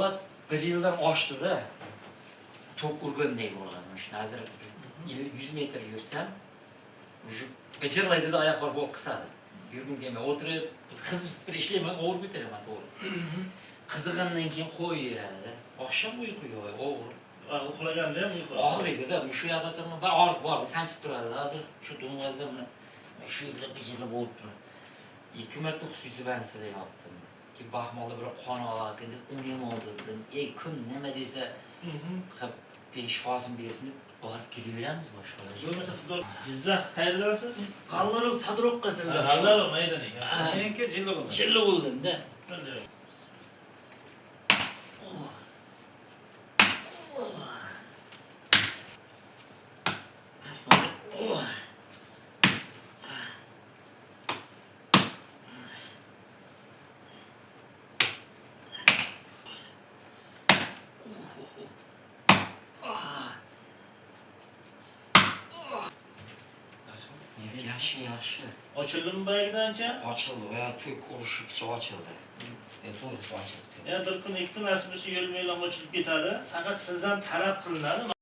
Holat 1 yildan oshdi-da. Tok urganday bo'lgan. Shu hozir 100 metr yursam, уже g'ijirlaydi-da, oyoqlar bo'l qisadi. Yurgim kelmay, o'tirib, qizib bir ishlayman, o'rib ketiraman to'g'ri. Qizigandan keyin qo'yaveradi-da. Oqshom uyqu yo'q, o'g'ri. Uxlaganda ham uyqu. Og'riydi-da, shu yoqda bir og'riq bor, sanchib turadi. Hozir shu do'ng'azda mana shu yerda g'ijirlab bo'lib turadi. 2 marta xususiyansida yotdim. Ki baxmalda bir qon olganda uni ham oldirdim. Kun nima desa, peshvosim bersin deb borib kelaveramiz boshqalar. Bo'lmasa futbol Jizzax qayerdansiz? Qallarov Sadroqqa sizlar. Qallarov maydoni. Menga jilli bo'ldi. Chilli bo'ldim-da. Yaxshi. Ochildimi boyagidancha? Ochildi, va to'k urishibcha ochildi. To'g'risi ochildi. Ya bir kun, ikki kun asbisi yo'lmaylar ochilib ketadi. Faqat sizdan talab qilinadi.